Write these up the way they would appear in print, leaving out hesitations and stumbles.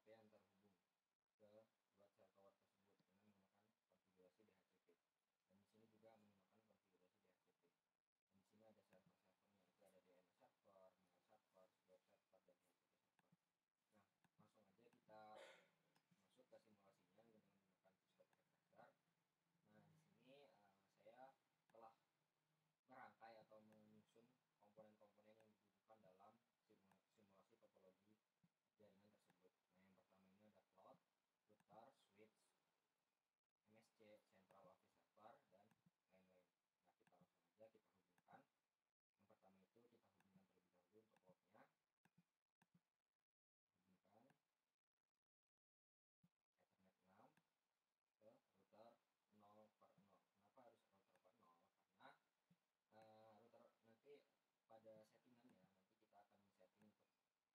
yang terhubung ke dua sel tower tersebut dengan menggunakan konfigurasi DHCP. Dan di sini juga menggunakan konfigurasi DHCP. Dan di sini ada server-servernya, itu ada DNS server, mail server, web server, dan DHCP server. Nah, langsung aja kita masuk ke simulasinya dengan menggunakan Pushback Refactor. Nah, di sini saya telah merangkai atau menyusun komponen-komponen yang dibutuhkan dalam simulasi topologi jaringan tersebut. Nah, yang pertama ini ada cloud, router, switch, MSC, central office server, dan lain-lain. Nah, kita langsung aja kita hubungkan. Yang pertama itu kita hubungkan terlebih dahulu untuk cloudnya. Hubungkan Ethernet 6 ke router 0/0. Kenapa harus router per 0? Karena router nanti pada settingannya nanti kita akan setting untuk IP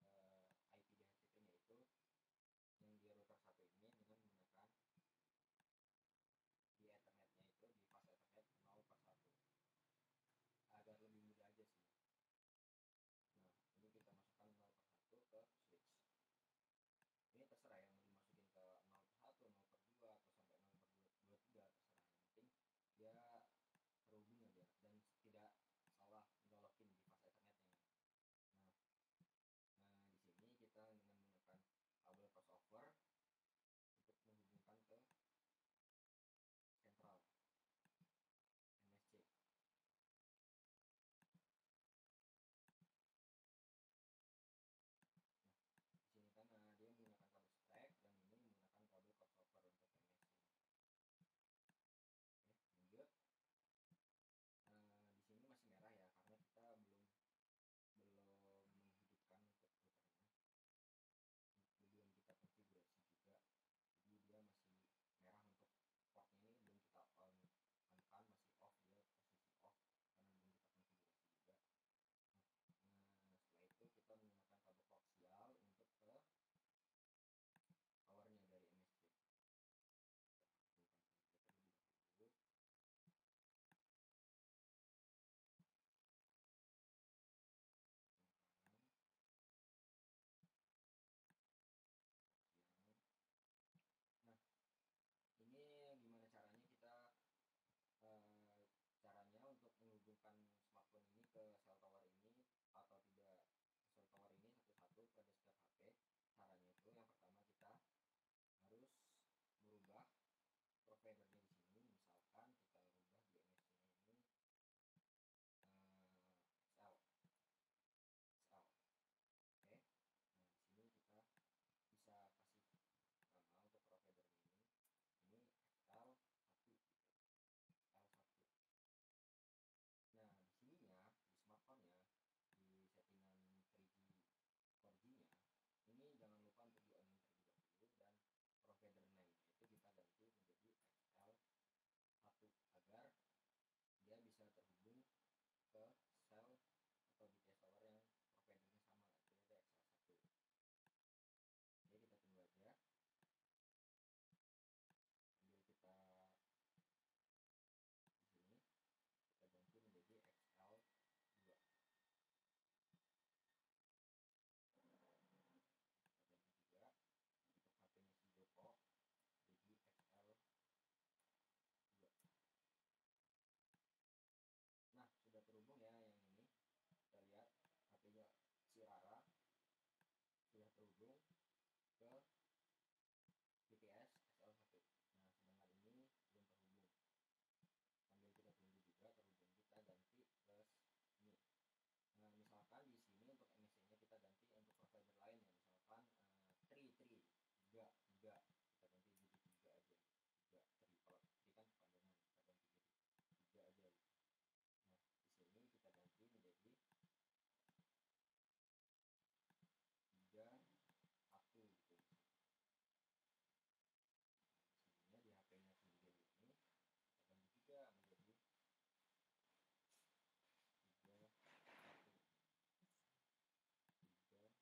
DHCP-nya itu yang di router 1 ini dengan menggunakan di Ethernet-nya itu di fast Ethernet 0/1 agar lebih mudah aja sih. Nah, ini kita masukkan 0/1 ke switch. Ini terserah yang mau dimasukin ke 0/1, 0/2 atau sampai 0/23 terserah. Yang penting dia terhubung aja dan tidak salah nyolokin di fast Ethernet-nya. Nah, di sini kita dengan menggunakan kabel crossover untuk menghubungkan ke sentral MSC. Nah, di sini kan dia menggunakan kabel stack dan ini menggunakan kabel crossover untuk MSC. Oke, lanjut. Di sini masih merah ya karena kita belum menghidupkan untuk routernya, belum kita konfigurasi juga, jadi dia masih merah untuk portnya ini belum kita on kan masih off, dia posisi off karena belum kita konfigurasi juga. Nah, setelah itu kita menggunakan kabel koaksial untuk ke powernya dari MSC. Nah, ini gimana caranya kita caranya untuk menghubungkan smartphone ini ke sel tower ini atau tidak sel tower ini satu-satu pada setiap HP. Caranya itu yang pertama kita harus merubah providernya di sini. Misalkan kita rubah di MSC-nya ini XL. Oke. Nah, di sini kita bisa kasih nama untuk providernya ini. Ini XL1 gitu. XL1. Nah, di sininya di smartphone-nya di settingan 3G 4G-nya ini jangan lupa untuk di on terlebih dahulu dan provider name itu kita ganti menjadi XL1 agar dia bisa terhubung ke sel atau BTS tower yang providernya sama, itu ada XL1. Oke, kita tunggu aja sambil kita di sini kita ganti menjadi XL2. Kita ganti juga untuk HP-nya si Joko jadi XL2. Nah, sudah terhubung ya yang ini. Kita lihat HP-nya si Rara sudah terhubung ke BTS XL1. Nah, sedangkan ini belum terhubung. Sambil kita tunggu juga terhubung, kita ganti ke ini. Nah, misalkan di sini untuk MSC-nya kita ganti untuk provider lain ya, misalkan 3 3 3 kita ganti jadi 3 aja. 3 3 kalau 3 kan kepanjangan, kita ganti jadi 3 aja. Nah, di sini kita ganti menjadi 3 1 gitu. Sininya di HP-nya sendiri ini kita ganti juga menjadi 3 1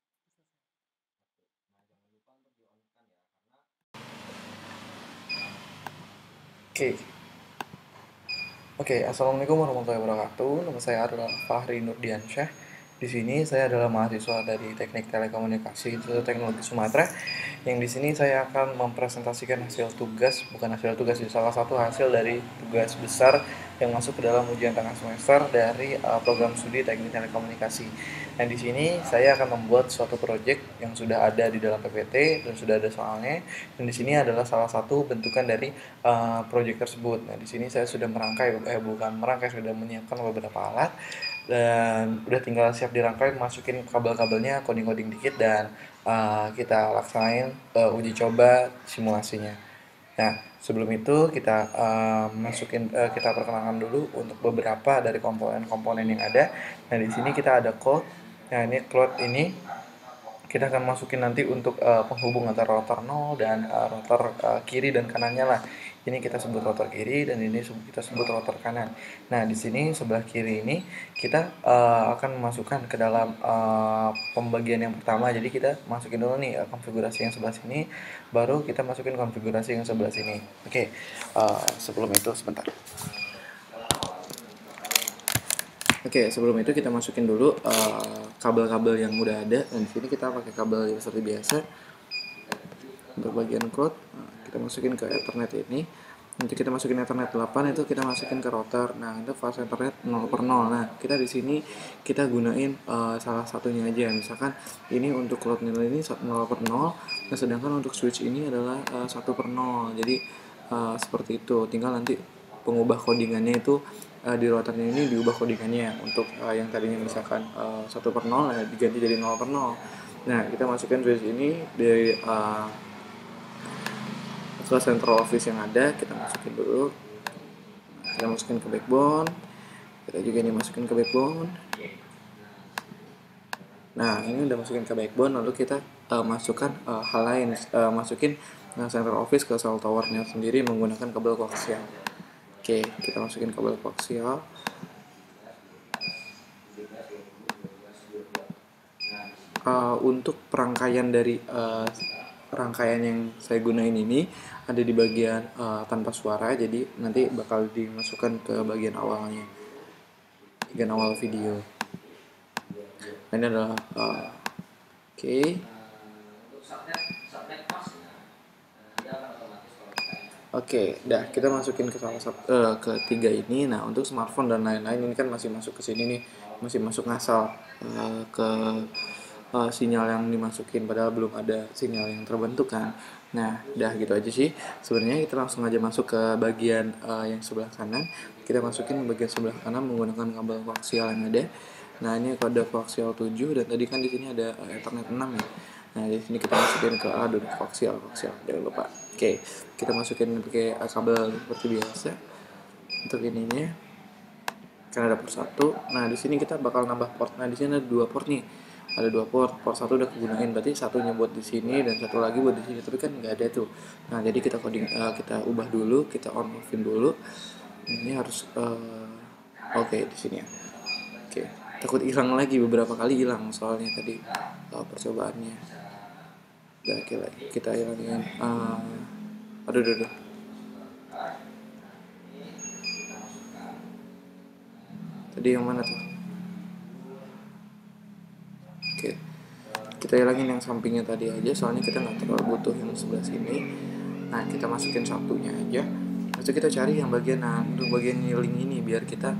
3 1. Nah, jangan lupa untuk di on kan ya, karena Oke, Assalamualaikum warahmatullahi wabarakatuh. Nama saya adalah Fahri Nurdiansyah. Di sini saya adalah mahasiswa dari Teknik Telekomunikasi Institut Teknologi Sumatera, yang di sini saya akan mempresentasikan hasil tugas, bukan hasil tugas, salah satu hasil dari tugas besar yang masuk ke dalam ujian tengah semester dari program studi Teknik Telekomunikasi. Nah, di sini saya akan membuat suatu proyek yang sudah ada di dalam PPT dan sudah ada soalnya. Dan di sini adalah salah satu bentukan dari proyek tersebut. Nah, di sini saya sudah bukan merangkai, sudah menyiapkan beberapa alat dan udah tinggal siap dirangkai, masukin kabel-kabelnya, coding-coding dikit, dan kita laksanain uji coba simulasinya. Nah, sebelum itu kita perkenalkan dulu untuk beberapa dari komponen-komponen yang ada. Nah, di sini kita ada code. Nah, ini code ini kita akan masukin nanti untuk penghubung antara rotor 0 dan rotor kiri dan kanannya lah. Ini kita sebut rotor kiri dan ini kita sebut rotor kanan. Nah, di sini sebelah kiri ini kita akan memasukkan ke dalam pembagian yang pertama. Jadi kita masukin dulu nih konfigurasi yang sebelah sini, baru kita masukin konfigurasi yang sebelah sini. Oke, sebelum itu sebentar. Oke, sebelum itu kita masukin dulu kabel-kabel yang udah ada. Dan di sini kita pakai kabel yang seperti biasa. Untuk bagian code, kita masukin ke Ethernet ini. Nanti kita masukin Ethernet 8, itu kita masukin ke router. Nah, itu fase Ethernet 0/0. Nah, kita di sini kita gunain salah satunya aja. Misalkan ini untuk cloud nilai ini 0/0, nah sedangkan untuk switch ini adalah 1/0. Jadi seperti itu. Tinggal nanti pengubah codingannya itu di routernya ini diubah codingannya untuk yang tadinya misalkan 1/0 diganti jadi 0/0. Nah, kita masukin switch ini dari ke central office yang ada, kita masukin dulu. Kita masukin ke backbone, kita juga ini masukin ke backbone. Nah, ini udah masukin ke backbone, lalu kita masukkan hal lain, masukin central office ke cell towernya sendiri menggunakan kabel koaksial. Oke, kita masukin kabel koaksial. Untuk perangkaian dari rangkaian yang saya gunain ini ada di bagian tanpa suara, jadi nanti bakal dimasukkan ke bagian awalnya, bagian awal video. Nah, ini adalah oke. Oke, dah kita masukin ke salah satu ke tiga ini. Nah, untuk smartphone dan lain-lain ini kan masih masuk ke sini nih, masih masuk ngasal ke sinyal yang dimasukin, padahal belum ada sinyal yang terbentuk kan. Nah, dah gitu aja sih. Sebenarnya kita langsung aja masuk ke bagian yang sebelah kanan. Kita masukin bagian sebelah kanan menggunakan kabel koaksial yang ada. Nah, ini kode koaksial 7 dan tadi kan di sini ada Ethernet 6 ya. Nah, di sini kita masukin ke koaksial, jangan lupa. Oke, kita masukin pakai kabel seperti biasa. Untuk ininya kan ada port 1. Nah, di sini kita bakal nambah port. Nah, di sini ada 2 port nih. Ada 2 port. Port 1 udah kegunain, berarti satunya buat di sini dan satu lagi buat di sini. Tapi kan nggak ada tuh. Nah, jadi kita kita ubah dulu, kita on offin dulu. Ini harus oke, di sini ya. Oke, takut hilang lagi, beberapa kali hilang soalnya tadi percobaannya. Udah kita hilangin aduh. Tadi yang mana tuh? Oke, kita hilangin yang sampingnya tadi aja, soalnya kita nggak terlalu butuh yang sebelah sini. Nah, kita masukin satunya aja. Lalu kita cari yang bagian untuk bagian link ini biar kita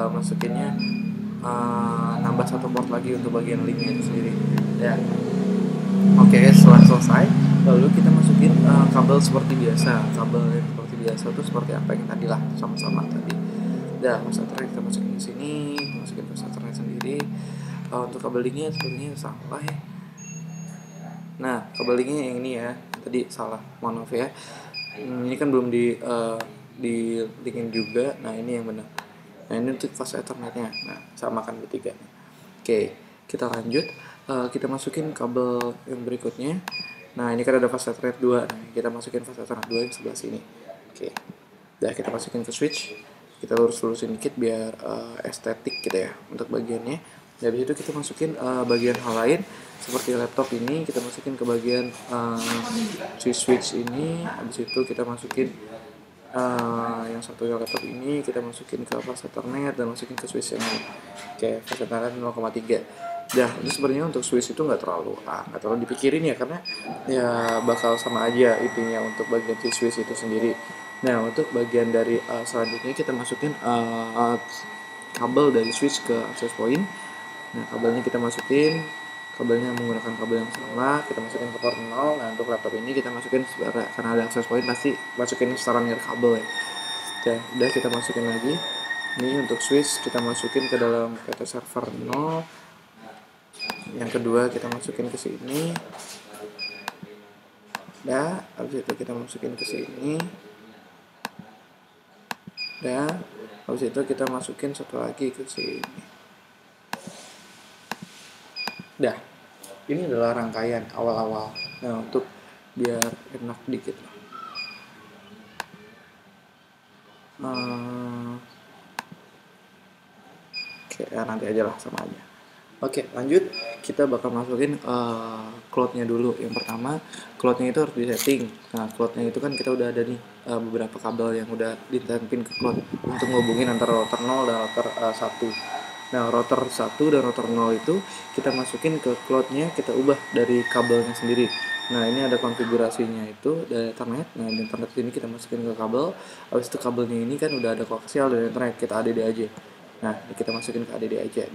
masukinnya nambah satu port lagi untuk bagian linknya itu sendiri ya. Oke, setelah selesai lalu kita masukin kabel seperti biasa. Kabel yang seperti biasa itu seperti apa yang tadi lah, sama-sama tadi. Dah, fast ethernet kita masukin ke sini, masukin fast ethernet sendiri. Untuk kabel linknya sebenarnya salah ya. Nah, kabel linknya yang ini ya, tadi salah, mohon maaf ya. Ini kan belum di linkin juga. Nah, ini yang benar. Nah, ini untuk fast ethernetnya. Nah, samakan bertiga. Oke, kita lanjut. Kita masukin kabel yang berikutnya. Nah, ini kan ada fast ethernet 2. Nah, kita masukin fast ethernet 2 yang sebelah sini. Oke. Udah, kita masukin ke switch. Kita lurus-lurusin dikit biar estetik gitu ya untuk bagiannya. Dari situ kita masukin bagian hal lain seperti laptop ini, kita masukin ke bagian switch ini. Habis itu kita masukin yang yang satunya laptop ini kita masukin ke fast Ethernet dan masukin ke switch yang ini. Oke, fast Ethernet 0,3. Nah, itu sebenarnya untuk switch itu nggak terlalu dipikirin ya, karena ya bakal sama aja intinya untuk bagian si switch itu sendiri. Nah, untuk bagian dari selanjutnya kita masukin kabel dari switch ke access point. Nah, kabelnya kita masukin, kabelnya menggunakan kabel yang sama, kita masukin ke port 0. Nah, untuk laptop ini kita masukin karena ada access point pasti masukin setelan kabel ya. Udah kita masukin lagi. Ini untuk switch kita masukin ke dalam PT server 0. Yang kedua kita masukin ke sini. Habis itu kita masukin ke sini. Habis itu kita masukin satu lagi ke sini. Ini adalah rangkaian awal-awal. Nah, untuk biar enak dikit lah. Nanti aja lah, sama aja. Oke, lanjut. Kita bakal masukin cloud-nya dulu. Yang pertama, cloud-nya itu harus disetting. Nah, cloud-nya itu kan kita udah ada nih beberapa kabel yang udah ditempin ke cloud untuk ngehubungin antara router 0 dan router 1. Nah, router 1 dan router 0 itu kita masukin ke cloud-nya, kita ubah dari kabelnya sendiri. Nah, ini ada konfigurasinya itu dari Ethernet. Nah, di Ethernet ini kita masukin ke kabel. Habis itu kabelnya ini kan udah ada koaksial dan Ethernet, kita ADD aja. Nah, kita masukin ke ADD aja.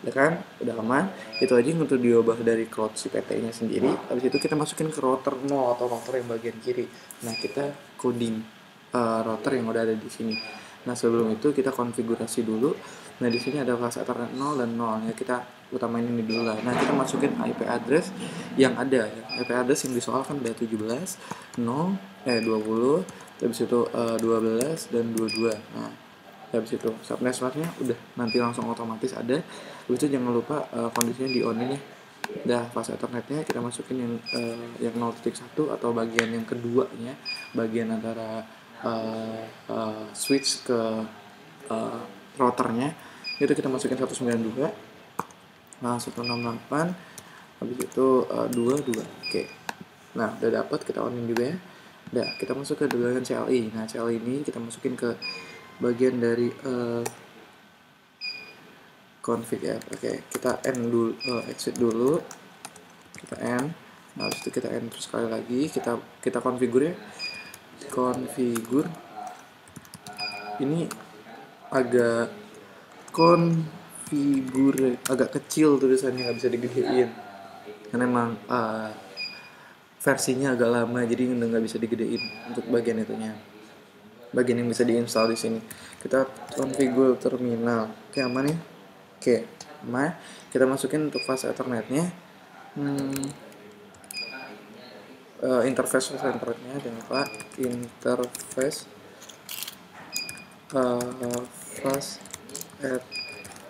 Udah kan? Udah aman. Itu aja untuk diubah dari cloud si PT-nya sendiri. Habis itu kita masukin ke router 0 atau router yang bagian kiri. Nah, kita coding router yang udah ada di sini. Nah, sebelum itu kita konfigurasi dulu. Nah, di sini ada fast Ethernet 0 dan 0 ya, kita utamain ini dulu lah. Nah, kita masukin IP address yang ada ya. IP address yang disoal kan ada 17 20, habis itu 12 dan 22. Nah, habis itu subnetworknya udah nanti langsung otomatis ada. Habis itu jangan lupa kondisinya di on ini. Fast Ethernetnya kita masukin yang 0.1 atau bagian yang keduanya, bagian antara switch ke routernya itu kita masukin 192, 168, habis itu 22. Oke. Nah, udah dapat, kita onin juga ya. Kita masuk ke bagian CLI. Nah, CLI ini kita masukin ke bagian dari config ya. Oke, kita end dulu, exit dulu. Kita end. Nah, habis itu kita end terus sekali lagi, kita configure ya. Configure. Ini agak configure agak kecil tulisannya, nggak bisa digedein. Karena emang versinya agak lama, jadi udah nggak bisa digedein untuk bagian itunya. Bagian yang bisa diinstal di sini. Kita configure terminal. Oke, aman ya? Oke, aman. Kita masukin untuk fast Ethernetnya. Interface Ethernetnya, jangan lupa interface fast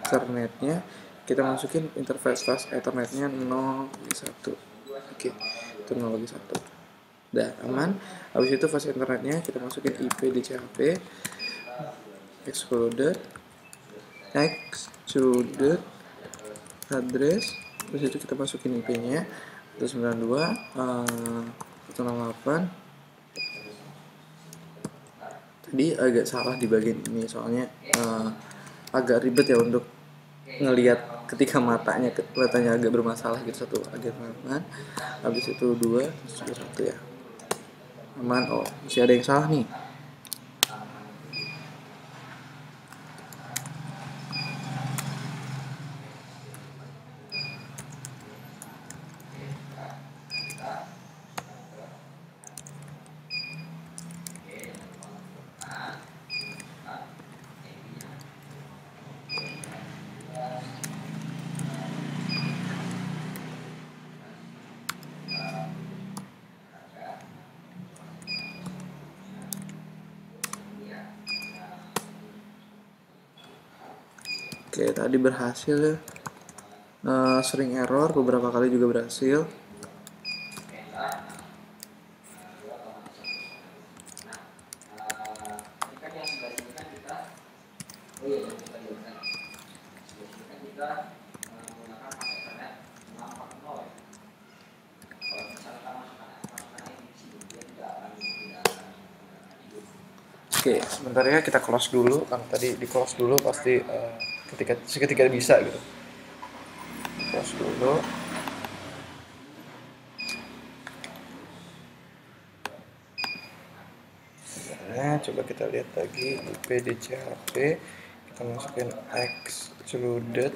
Ethernetnya. Kita masukin interface fast Ethernetnya 0.1. Oke, itu 0.1. Udah aman. Habis itu fast Ethernetnya kita masukin IP di CHP, extruded address. Terus itu kita masukin IP nya 192 168. Tadi agak salah di bagian ini, soalnya agak ribet ya untuk ngelihat ketika matanya agak bermasalah gitu. Satu agak aman, habis itu 2 1 ya aman. Oh, masih ada yang salah nih. Oke, tadi berhasil ya. Sering error, beberapa kali juga berhasil. Oke, sebentar ya, kita close dulu karena tadi di close dulu pasti seketika bisa gitu. Close dulu. Nah, coba kita lihat lagi IPDCHP, kita masukin extruded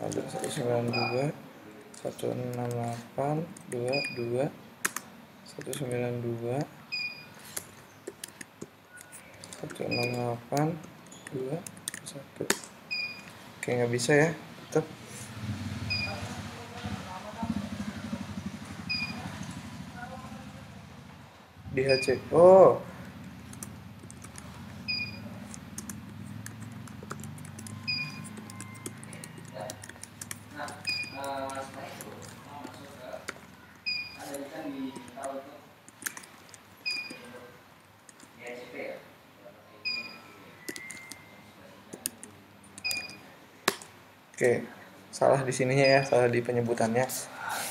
ada 192 168 22 192 168 2 1. Oke, nggak bisa ya, tetap DHC. Oh, oke, salah di sininya ya, salah di penyebutannya.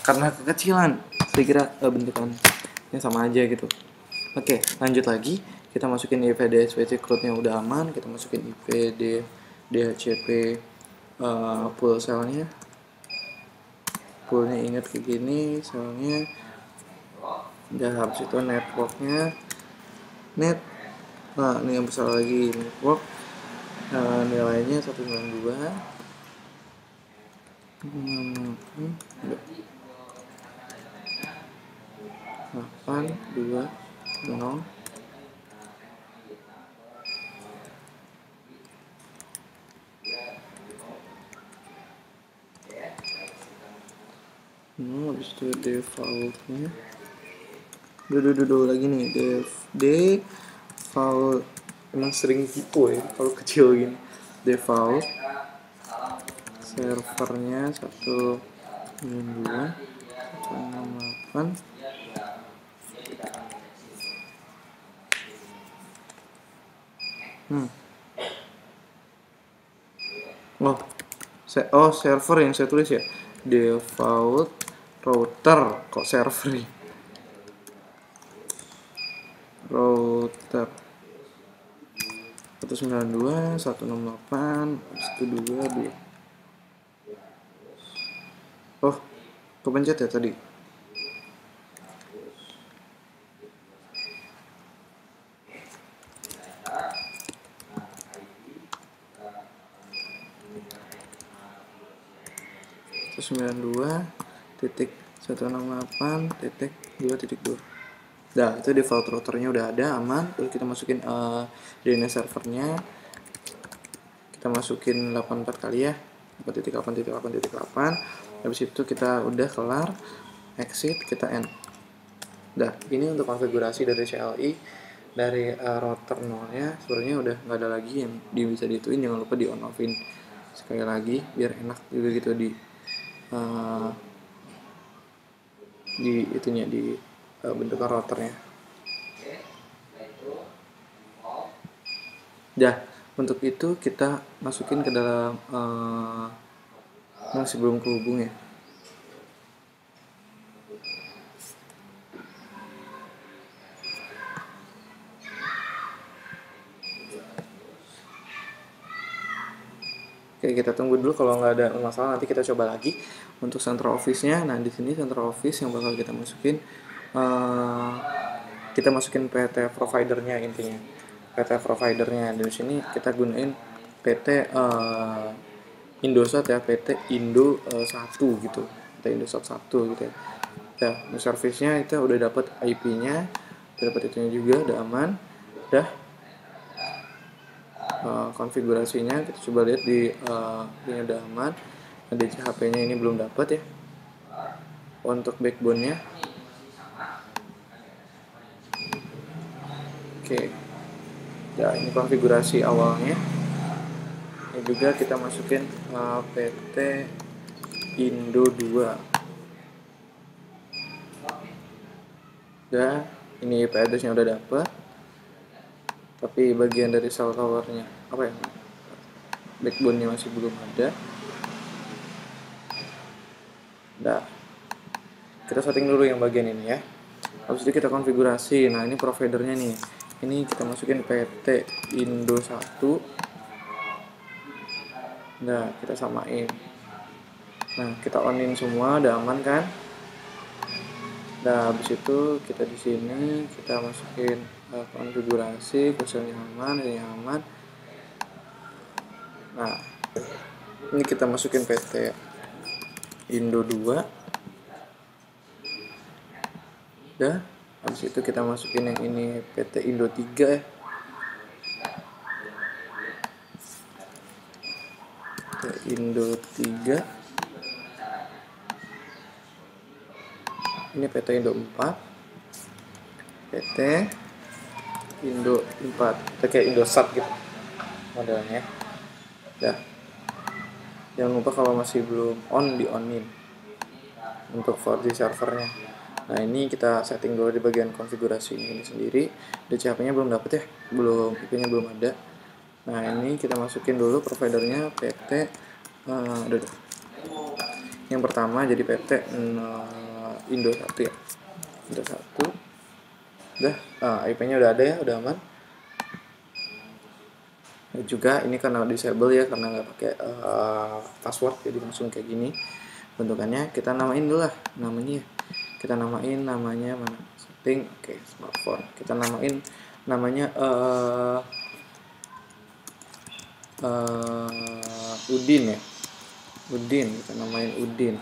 Karena kekecilan, saya kira bentukannya sama aja gitu. Oke, lanjut lagi. Kita masukin IPD SPC crude-nya udah aman. Kita masukin IPD DHCP pool selnya. Poolnya ingat kayak gini, selnya. Udah, habis itu networknya. Nah, ini yang besar lagi, network. Nilainya 192 8 2 0 habis itu defaultnya lagi nih, default emang sering tipu ya kalau kecil gini. Default servernya 192 168 server yang saya tulis ya, default router, kok server ya, router 192 168 122. Oh, kepencet ya tadi. Sembilan dua titik 168.2.2. Nah, itu default routernya udah ada, aman. Terus kita masukin DNS servernya, kita masukin 84 kali ya, 4.8.8.8. Habis itu kita udah kelar, exit, kita end. Nah, ini untuk konfigurasi dari CLI dari router nolnya. Sebenarnya udah nggak ada lagi yang bisa dituin. Jangan lupa di on offin sekali lagi biar enak juga gitu di itunya, di bentukan routernya. Dah, untuk itu kita masukin ke dalam masih belum kehubung ya. Oke, kita tunggu dulu, kalau nggak ada masalah nanti kita coba lagi untuk central office-nya. Nah, di sini central office yang bakal kita masukin, kita masukin PT providernya intinya. PT providernya di sini kita gunain PT Indosat ya, PT Indo 1 gitu. PT Indosat 1 gitu ya. Nah, service-nya itu udah dapat IP-nya, dapat itunya juga, udah aman. Udah konfigurasinya kita coba lihat di ini udah aman. DCHP-nya ini belum dapat ya. Untuk backbone-nya oke. Ya, ini konfigurasi awalnya. Ini juga kita masukin PT Indo 2. Udah, ini IP address-nya udah dapat. Tapi bagian dari cell tower-nya backbone-nya masih belum ada. Nah, kita setting dulu yang bagian ini ya. Habis itu kita konfigurasi. Nah ini providernya nih, ini kita masukin PT Indo 1. Nah kita samain. Nah kita onin semua, udah aman kan. Nah habis itu kita di sini kita masukin konfigurasi, kursornya aman, ini aman. Nah ini kita masukin PT Indo 2. Udah, habis itu kita masukin yang ini PT Indo 3 ya. PT Indo 3. Ini PT Indo 4. PT Indo 4. Kita kayak Indosat gitu modelnya. Udah. Jangan lupa kalau masih belum on, di onin untuk 4G servernya. Nah ini kita setting dulu di bagian konfigurasi ini sendiri. DCHP-nya belum dapet ya, belum, IP-nya belum ada. Nah ini kita masukin dulu providernya PT yang pertama jadi PT Indo 1 ya, Indo 1. Udah, IP-nya udah ada ya, udah aman. Dan juga ini karena disable ya, karena nggak pakai password, jadi langsung kayak gini bentukannya. Kita namain dulu lah namanya. Kita namain namanya mana, setting, oke, smartphone. Kita namain namanya Udin ya, Udin. Kita namain Udin,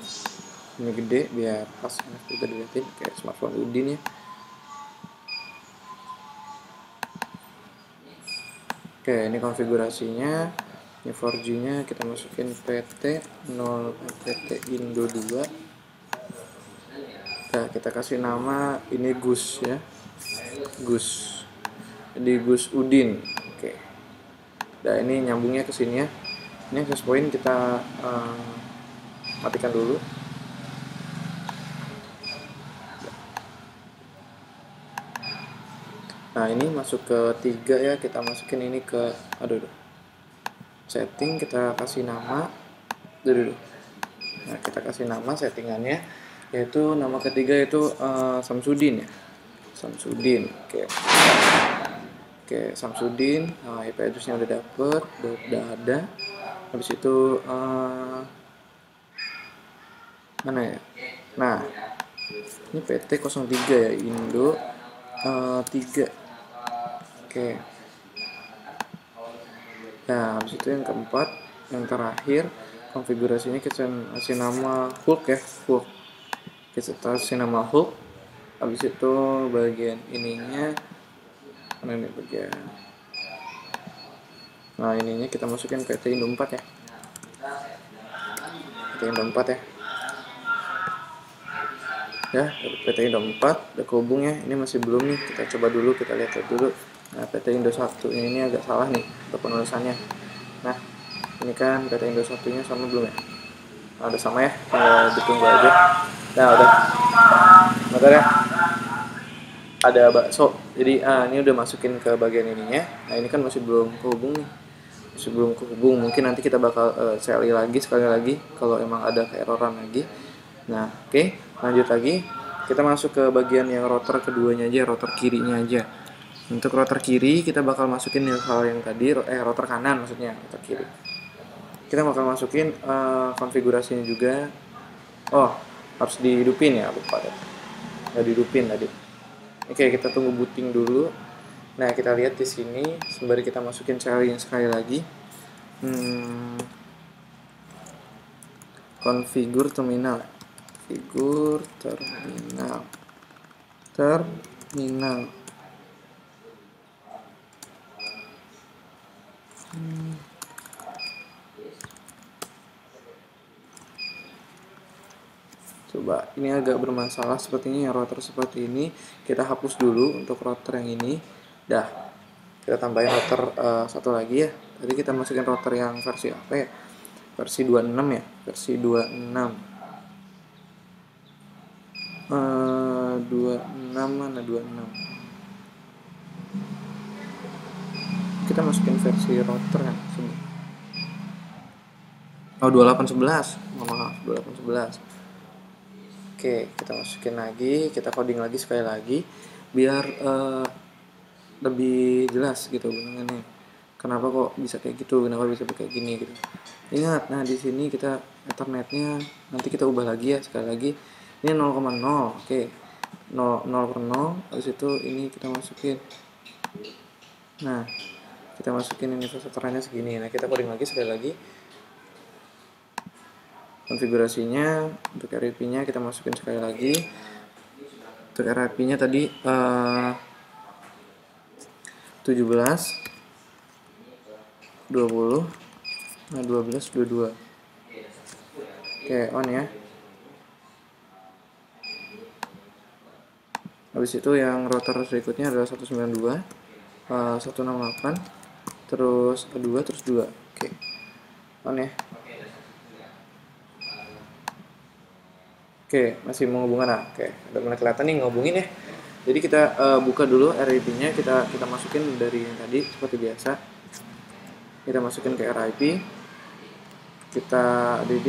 ini gede biar pas kita dilihatin kayak smartphone Udin ya. Oke, ini konfigurasinya. Ini 4G nya kita masukin PT Indo 2. Nah, kita kasih nama ini Gus ya, Gus, di Gus Udin. Oke. Nah ini nyambungnya ke sini ya. Ini access point kita matikan dulu. Nah ini masuk ke 3 ya, kita masukin ini ke setting, kita kasih nama dulu. Nah kita kasih nama settingannya, yaitu nama ketiga itu Samsudin ya, Samsudin. Oke, Samsudin. Nah, IP address-nya udah dapet, udah ada. Habis itu mana ya? Nah ini PT 03 ya, Indo 3. Oke. Nah habis itu yang keempat, yang terakhir, konfigurasinya kita kasih nama Hulk ya, Hulk. Kita kasih nama Hulk. Habis itu bagian ininya mana nih bagian, nah ininya kita masukin PT Indo 4 ya, PT Indo 4 ya. Ya, PT Indo 4 udah kehubung ya. Ini masih belum nih, kita coba dulu, kita lihat dulu. Nah PT Indo 1 ini agak salah nih untuk penulisannya. Nah ini kan PT Indo 1 nya sama belum ya? Nah, udah sama ya, ditunggu aja. Nah udah, bentar ya, ada bakso. Jadi ini udah masukin ke bagian ininya. Nah ini kan masih belum kehubung nih, masih belum kehubung. Mungkin nanti kita bakal sekali lagi kalau emang ada keeroran lagi. Nah oke, lanjut lagi. Kita masuk ke bagian yang router keduanya aja, router kirinya aja. Untuk router kiri kita bakal masukin hal yang tadi, router kanan maksudnya, router kiri. Kita bakal masukin konfigurasinya juga. Oh, harus dihidupin ya, lupa deh. Nggak dihidupin tadi. Oke, kita tunggu booting dulu. Nah, kita lihat di sini sembari kita masukin sekali lagi. Konfigur terminal. Figur terminal. Coba, ini agak bermasalah sepertinya ya, router seperti ini. Kita hapus dulu untuk router yang ini. Dah, kita tambahin router satu lagi ya. Tadi kita masukin router yang versi apa ya? Versi 26 ya, versi 26. 26 mana 26? Kita masukin versi router kan? Oh 2811, maaf 2811. Oke, kita masukin lagi, kita coding lagi sekali lagi biar lebih jelas gitu benangannya. Kenapa kok bisa kayak gitu? Kenapa bisa kayak gini gitu. Ingat, nah di sini kita ethernetnya nanti kita ubah lagi ya sekali lagi. Ini 0,0. Oke. 0 per 0. Habis itu ini kita masukin. Nah, kita masukin ini veterannya segini. Nah, kita coding lagi sekali lagi. Konfigurasinya untuk RIP-nya kita masukin sekali lagi. Untuk RIP-nya tadi 17 20 nah 12 22. Oke, on ya. Habis itu yang router berikutnya adalah 192 168 terus 2 terus 2. Oke. On ya. Oke, masih menghubungkan. Nah, oke, udah mulai kelihatan nih ngehubungin ya. Jadi kita buka dulu RIP-nya, kita masukin dari yang tadi seperti biasa. Kita masukin ke RIP. Kita add,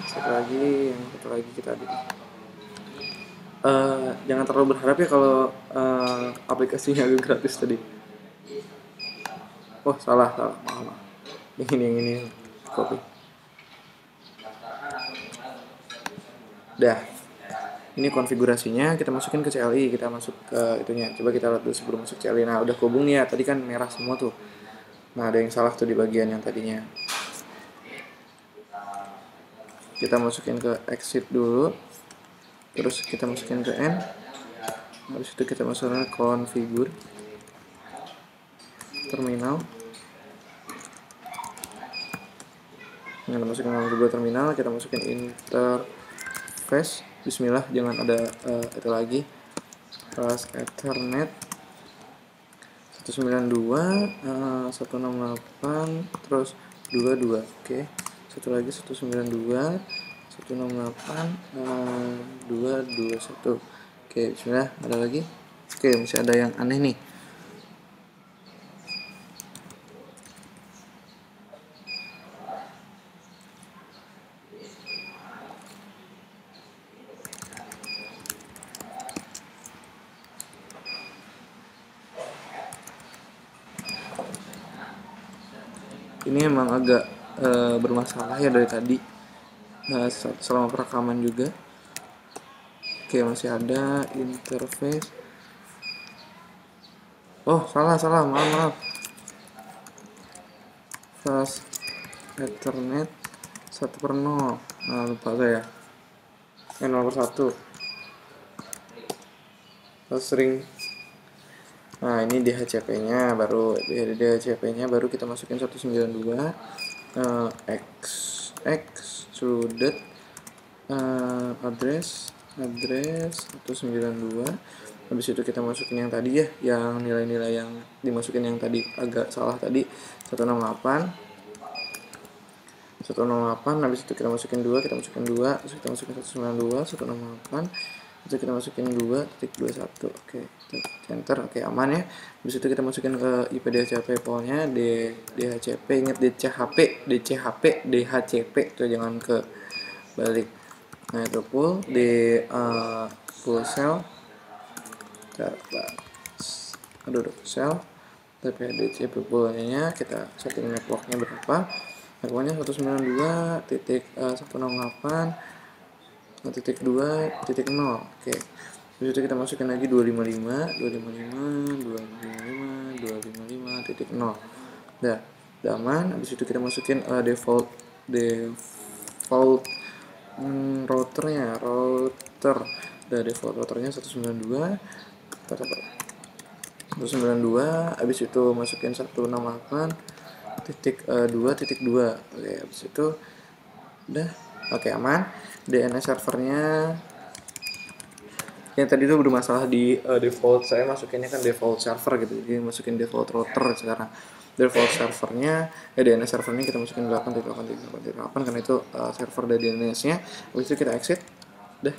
satu lagi kita add. Jangan terlalu berharap ya kalau aplikasinya agak gratis tadi. Oh, salah, maaf. Yang ini copy. Dah. Ini konfigurasinya, kita masukin ke CLI, kita masuk ke itunya. Coba kita lihat dulu sebelum masuk CLI. Nah, udah kehubung nih ya. Tadi kan merah semua tuh. Nah, ada yang salah tuh di bagian yang tadinya. Kita masukin ke exit dulu. Terus kita masukin ke N. Habis itu kita masukin ke configure terminal. Kita masukin configure terminal, kita masukin interface. Bismillah, jangan ada itu lagi. Plus Ethernet 192 168 terus 22. Oke. Satu lagi 192 168 221. Oke, bismillah, ada lagi. Oke, masih ada yang aneh nih. Ini emang agak bermasalah ya dari tadi selama perekaman juga. Oke, masih ada interface. Oh, salah, maaf. Fast Ethernet 1 per 0. Nah, lupa saya. 0 per 1. Sering. Nah, ini DHCP-nya baru kita masukin 192 extruded address 192. Habis itu kita masukin yang tadi ya, yang nilai-nilai yang dimasukin yang tadi agak salah tadi 168. Habis itu kita masukin 2, terus kita masukin 192 168. Itu kita masukin 2.21. Oke, enter. Oke, aman ya. Habis itu kita masukin ke IP DHCP poolnya DHCP, ingat DCHP itu jangan ke balik. Nah, itu pool di pool cell cell DHCP poolnya kita setting networknya berapa. Networknya 192.168.2.0. Oke. Habis itu kita masukin lagi 255. Udah aman. Habis itu kita masukin default routernya. Default routernya 192. Habis itu masukin 168.2.2. Oke, habis itu udah. Oke, aman. DNS servernya yang tadi itu bermasalah di default, saya masukinnya kan default server gitu, jadi masukin default router sekarang. Default servernya DNS servernya kita masukin 8.8.8.8 karena itu server dari DNS-nya. Habis itu kita exit. Udah.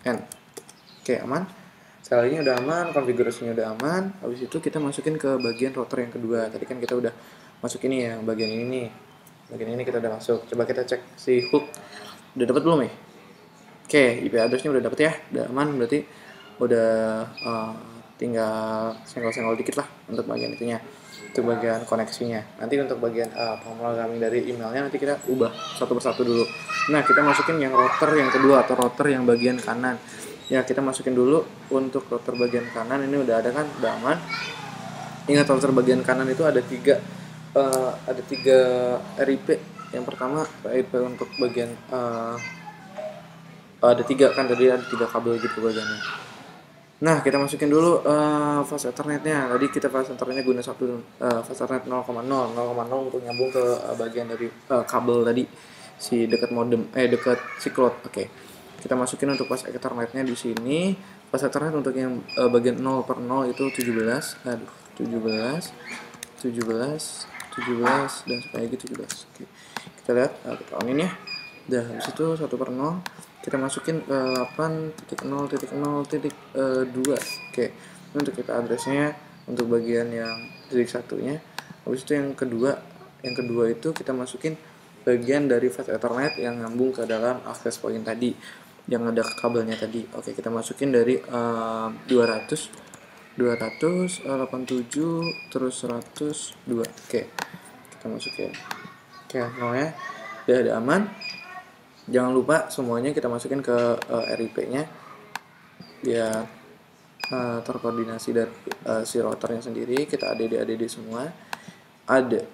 N. Oke, aman. Sekali ini udah aman, konfigurasinya udah aman. Habis itu kita masukin ke bagian router yang kedua. Tadi kan kita udah masuk ini yang bagian ini nih. Bagian ini kita udah masuk. Coba kita cek si hook. Udah dapat belum ya? Oke, IP addressnya udah dapet ya, udah aman, berarti udah tinggal senggol-senggol dikit lah untuk bagian itunya, untuk bagian koneksinya. Nanti untuk bagian pemrogramming dari emailnya nanti kita ubah satu persatu dulu. Nah, kita masukin yang router yang kedua atau router yang bagian kanan. Ya, kita masukin dulu untuk router bagian kanan, ini udah ada kan, udah aman. Ingat, router bagian kanan itu ada tiga RIP. Yang pertama RIP untuk bagian ada tiga kan, tadi ada tiga kabel gitu bagiannya. Nah, kita masukin dulu fast ethernetnya. Tadi kita fast ethernetnya guna satu fast ethernet 0,0 untuk nyambung ke bagian dari kabel tadi si dekat modem dekat si cloud. Oke. Kita masukin untuk fast ethernetnya di sini. Fast ethernet untuk yang bagian 0/0 itu 17. Aduh, 17 17 17 dan supaya gitu 17. Oke. Kita lihat kita onin ya. Udah, habis itu 1/0 kita masukin ke 8.0.0.2. Oke, untuk kita addressnya untuk bagian yang titik satunya. Habis itu yang kedua itu kita masukin bagian dari fast ethernet yang nyambung ke dalam access point tadi yang ada kabelnya tadi. Oke, kita masukin dari 200 287 terus 102. Oke, kita masukin. Oke, nolnya udah ada aman. Jangan lupa semuanya kita masukin ke RIP-nya biar terkoordinasi dari si routernya sendiri. Kita add semua. Ada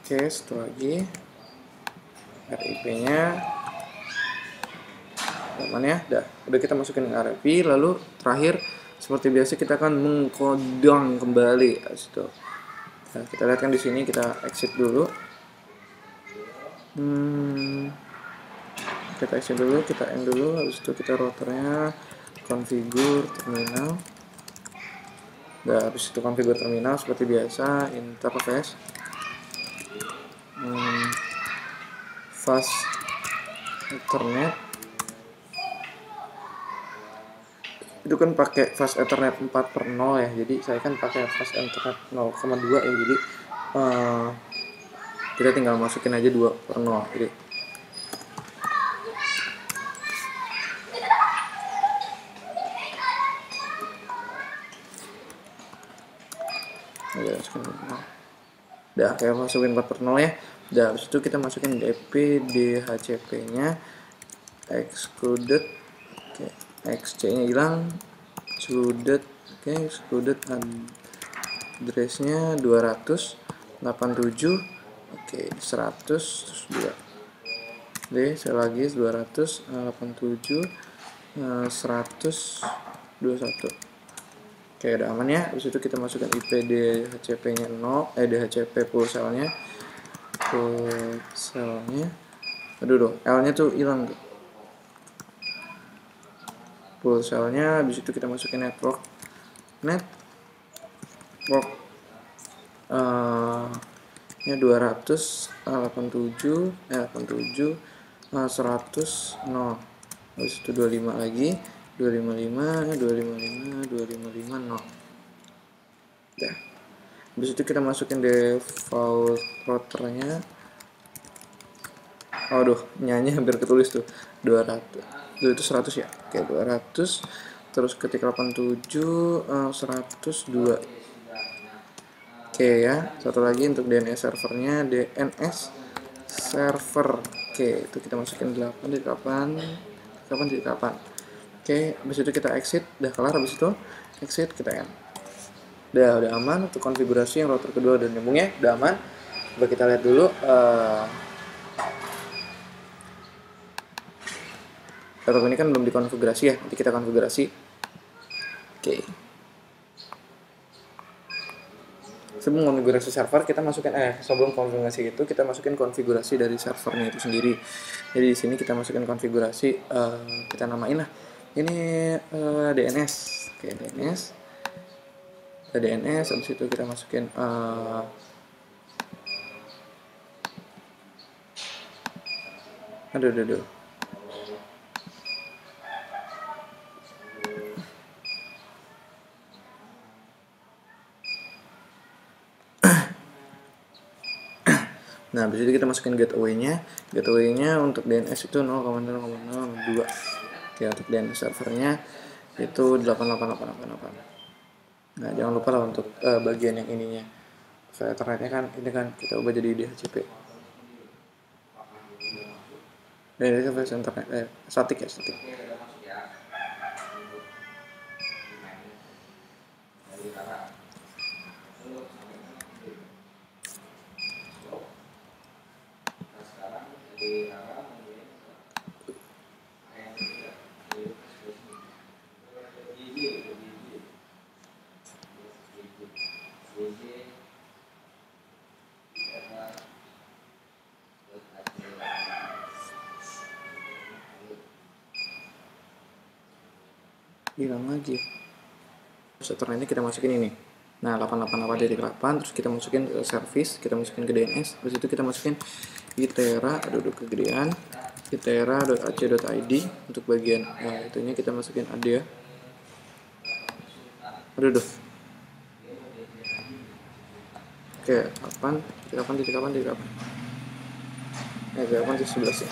oke, setelah lagi RIP-nya aman ya, udah kita masukin ke RIP. Lalu terakhir seperti biasa kita akan mengkodong kembali situ. Nah, kita lihat kan di sini, kita exit dulu. Kita exit dulu, kita end dulu. Habis itu kita routernya configure terminal. Nah, habis itu configure terminal seperti biasa, interface fast ethernet itu kan pakai fast ethernet 4/0 ya, jadi saya kan pakai fast ethernet 0,2 ya, jadi kita tinggal masukin aja 2/0. Jadi udah kayak masukin 4/0 ya. Udah, habis itu kita masukin DP DHCP nya excluded. Oke, XC nya hilang, excluded. Oke, excluded addressnya 287. Oke, 100 terus 2. Oke, saya lagi 287 121. Oke, udah aman ya. Habis itu kita masukkan IP DHCP nya 0, DHCP pulselnya. Aduh, L nya tuh hilang tuh. Pulselnya, habis itu kita masukin network nya 287 100 0. Habis itu 25 lagi, 255 0. Udah. Habis itu kita masukin default routernya. Aduh, nyanyi hampir ketulis tuh. 200. Itu 100 ya. Oke, 200. Terus ketik 87 102. Oke ya. Satu lagi untuk DNS servernya, DNS server. Oke, itu kita masukin 8 di 8. Oke, habis itu kita exit. Udah kelar, habis itu exit, kita end. Udah aman untuk konfigurasi yang router kedua dan nyambungnya udah aman. Coba kita lihat dulu router ini kan belum dikonfigurasi ya, nanti kita konfigurasi. Oke. Sebelum konfigurasi server kita masukkan sebelum konfigurasi itu kita masukin konfigurasi dari servernya itu sendiri. Jadi di sini kita masukin konfigurasi, kita namain lah. Ini DNS. Oke, DNS. Habis itu kita masukin aduh. Nah, habis itu kita masukin gateway-nya. Gateway-nya untuk DNS itu 0,0,02. Oke, untuk DNS servernya itu 88888. Nah, jangan lupa lah untuk bagian yang ininya. File Ethernetnya kan ini kan kita ubah jadi DHCP. Dan ini file internet statik ya, statik. Hilang lagi. Setelah ini kita masukin ini. Nah, 888.8, terus kita masukin ke service, kita masukin ke DNS, terus itu kita masukin itera, aduh kegedean, itera.ac.id untuk bagian itunya kita masukin ada ya. Aduh. Oke, 8 11 ya.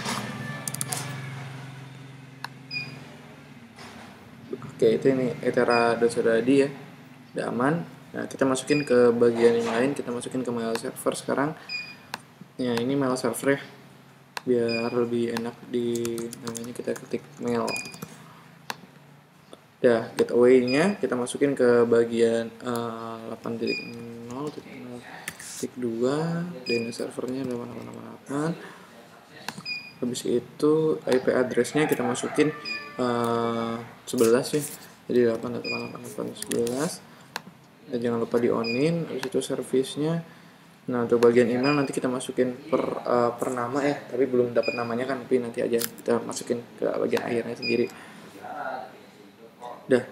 Oke, itu ini itera.co.id ya. Udah aman. Nah, kita masukin ke bagian yang lain, kita masukin ke mail server sekarang. Ya, ini mail server ya. Biar lebih enak di namanya kita ketik mail. Dah, gateway-nya kita masukin ke bagian 8.0.0.2, DNS servernya 8888. Habis itu IP address-nya kita masukin 11 ya. Jadi 8.888.11. Dan jangan lupa di on-in. Habis itu service-nya. Nah, untuk bagian email nanti kita masukin per nama ya, tapi belum dapat namanya kan, tapi nanti aja kita masukin ke bagian akhirnya sendiri. Dah,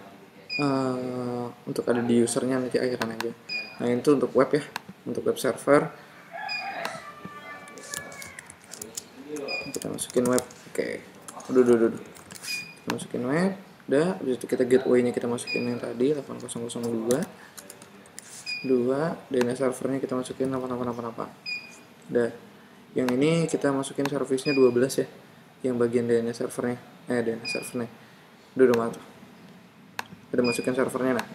untuk ada di usernya nanti akhiran aja. Nah, itu untuk web ya, untuk web server kita masukin web. Oke, kita masukin web. Udah, habis itu kita gateway-nya kita masukin yang tadi 8002. DNS servernya kita masukin 8888. Udah, yang ini kita masukin service-nya 12 ya, yang bagian DNS servernya. DNS servernya udah mantap. Udah masukin servernya. Nah,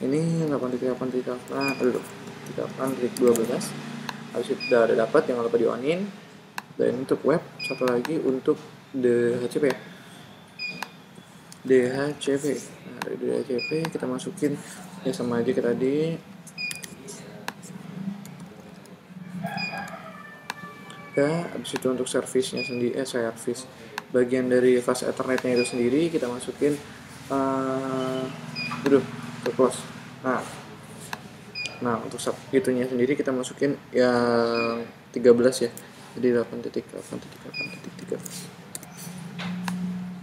ini 8.8.8.12. Habis itu udah dapat, jangan lupa di on-in. Dan untuk web satu lagi untuk DHCP ya. DHCP. Nah, dari DHCP kita masukin ya sama aja kayak tadi. Ya, habis itu untuk service-nya sendiri, service bagian dari fast Ethernet-nya itu sendiri kita masukin ke close. Nah, untuk itunya sendiri kita masukin yang 13 ya. Jadi 8.8.8.13.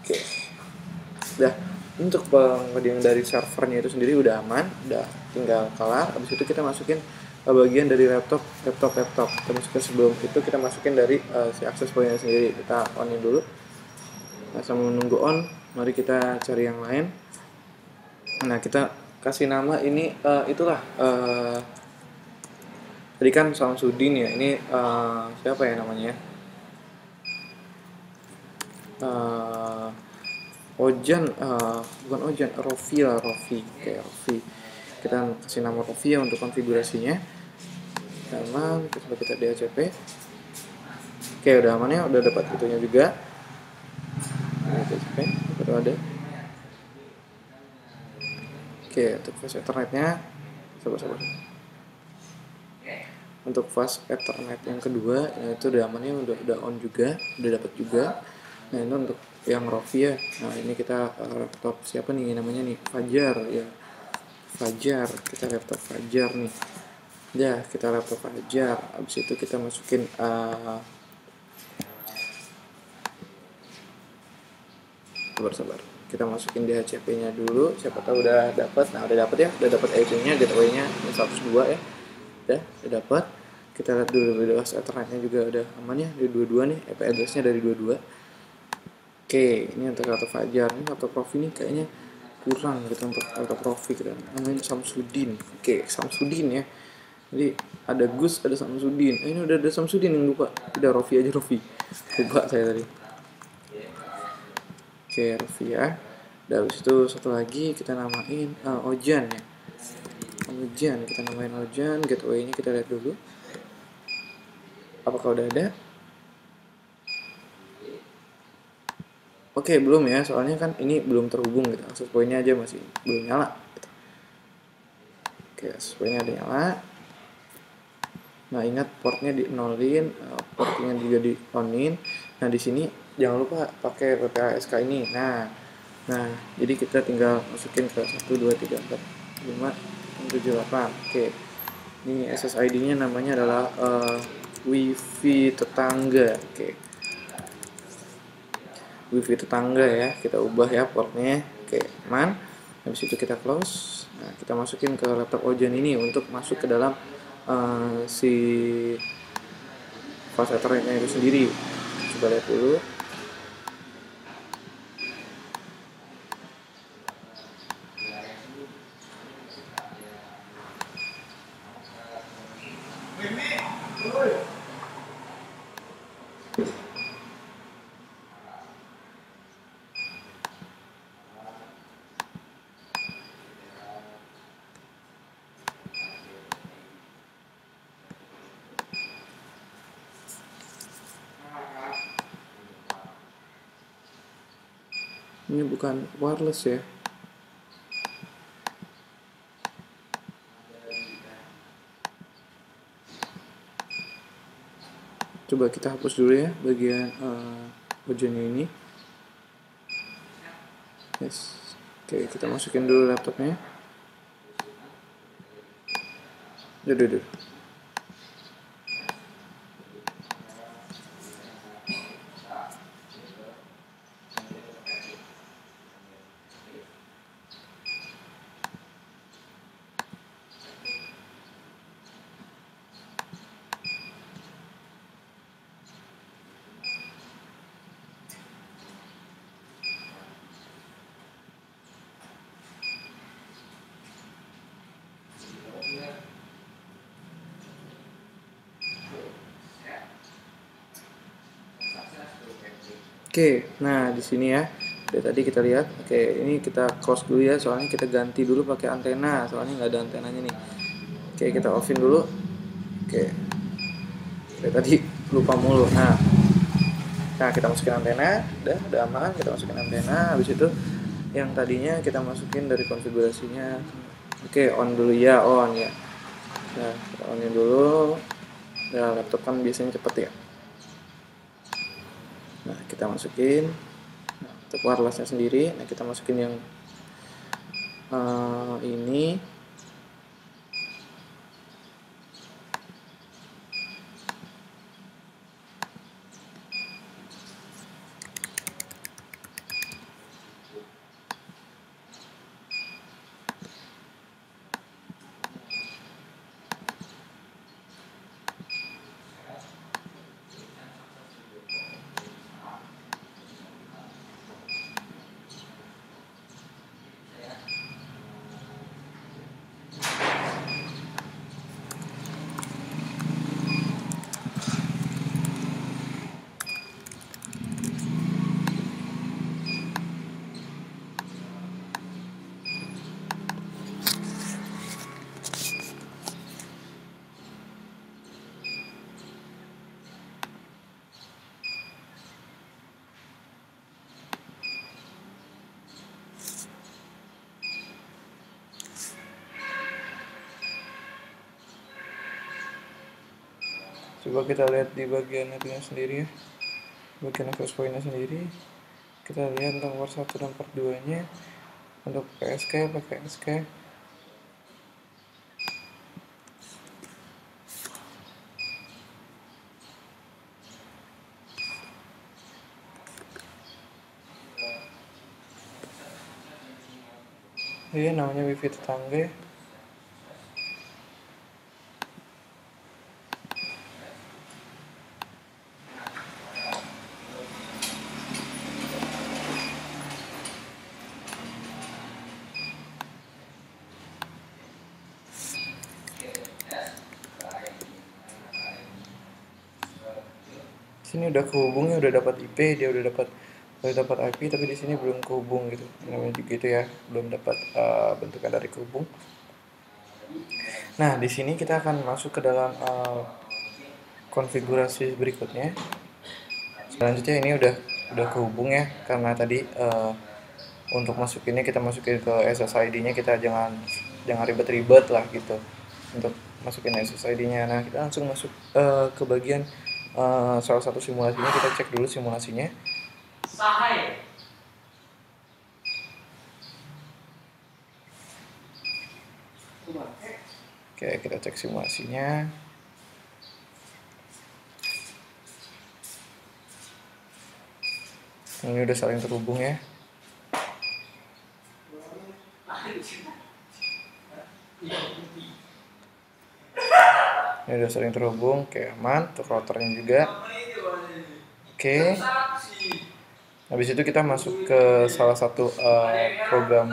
Oke. Dah, untuk pengerjaan dari servernya itu sendiri udah aman, udah tinggal kelar. Habis itu kita masukin bagian dari laptop. Kita masukin sebelum itu kita masukin dari si access point-nya sendiri. Kita on-in dulu. Nah, sambil menunggu on, mari kita cari yang lain. Nah, kita kasih nama ini itulah tadi kan Samsudin ya, ini siapa ya namanya? Ojan, bukan Ojan, Rofi lah, Rofi. Kita kasih nama Rofi ya untuk konfigurasinya. Aman, coba kita DHCP. Oke, udah aman ya, udah dapat itunya juga. DHCP, baru ada. Oke, untuk fast Ethernet-nya, sabar. Untuk fast Ethernet yang kedua, itu udah aman ya, udah on juga, udah dapat juga. Nah, ini untuk yang Rofi ya. Nah, ini kita laptop siapa nih namanya nih? Fajar ya. Fajar, kita laptop Fajar nih. Ya, kita laptop Fajar. Habis itu kita masukin sabar. Kita masukin DHCP-nya dulu. Siapa tahu udah dapat. Nah, udah dapat ya. Udah dapat IP-nya, gateway-nya 102 ya. Udah dapat. Kita lihat dulu fast Ethernet-nya juga udah aman ya. Dari 22 nih, IP address-nya dari 22. Oke, ini untuk laptop Fajar. Ini laptop Profi ini kayaknya kurang gitu untuk laptop Profi gitu. Namanya Samsudin. Oke, Samsudin ya. Jadi ada Gus, ada Samsudin. Ini udah ada Samsudin yang lupa. Udah Rofi aja, Rofi. Lupa saya tadi. Oke, Rofi ya. Dan habis itu satu lagi kita namain Ojan ya. Ojan, kita namain Ojan. Gateway-nya kita lihat dulu. Apakah udah ada? Oke, belum ya. Soalnya kan ini belum terhubung gitu. Akses point-nya aja masih belum nyala. Gitu. Oke, akses point-nya ada nyala. Nah, ingat portnya di nolin, portnya juga di onin. Nah, di sini jangan lupa pakai PPASK ini. Nah, jadi kita tinggal masukin ke 1 2 3 4 5 6 7 8. Oke. Ini SSID-nya namanya adalah WiFi tetangga. Oke. WiFi tetangga ya. Kita ubah ya portnya. Oke, aman. Habis itu kita close. Nah, kita masukin ke laptop Ojan ini untuk masuk ke dalam si fast Ethernet-nya itu sendiri. Coba lihat dulu. Ini bukan wireless ya. Coba kita hapus dulu ya bagian Ojannya ini. Yes. Oke, kita masukin dulu laptopnya. Duh. Oke, nah di sini ya. Dari tadi kita lihat. Oke, ini kita close dulu ya, soalnya kita ganti dulu pakai antena, soalnya nggak ada antenanya nih. Oke, kita offin dulu. Oke. Dari tadi lupa mulu. Nah, kita masukin antena, udah aman. Kita masukin antena. Habis itu yang tadinya kita masukin dari konfigurasinya. Oke, on dulu ya, on ya. Nah, kita onin dulu. Nah, laptop kan biasanya cepet ya. Nah, kita masukin untuk wirelessnya sendiri. Nah, kita masukin yang ini. Coba kita lihat di bagian itunya sendiri ya, bagian access point-nya sendiri. Kita lihat untuk port 1 dan port 2 nya. Untuk PSK pakai SK. Ini namanya WiFi tetangga. sini udah kehubungnya, udah dapat IP, dia udah dapat IP, tapi di sini belum kehubung gitu. Namanya juga gitu ya, belum dapat bentukan dari kehubung. Nah, di sini kita akan masuk ke dalam konfigurasi berikutnya. Selanjutnya ini udah kehubung ya, karena tadi untuk masukinnya kita masukin ke SSID-nya, kita jangan ribet-ribet lah gitu untuk masukin SSID-nya. Nah, kita langsung masuk ke bagian salah satu simulasinya. Kita cek dulu simulasinya. Oke, kita cek simulasinya. Ini udah saling terhubung ya. Ini udah saling terhubung, oke, aman. Untuk routernya juga. Oke. Habis itu kita masuk ke salah satu program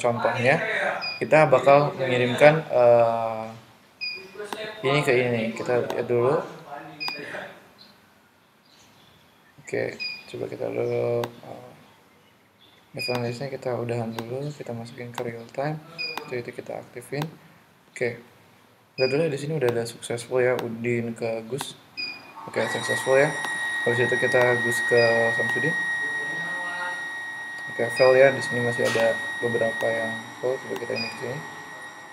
contohnya. Kita bakal mengirimkan ini ke ini. Kita lihat dulu. Oke, coba kita dulu event kita udahan dulu, kita masukin ke real time. Itu kita aktifin. Oke. Udah dulu di sini udah ada successful ya, Udin ke Gus. Oke, successful ya. Habis itu kita Gus ke Samsudin. Oke, fail ya. Di sini masih ada beberapa yang fail. Coba kita ini ke sini.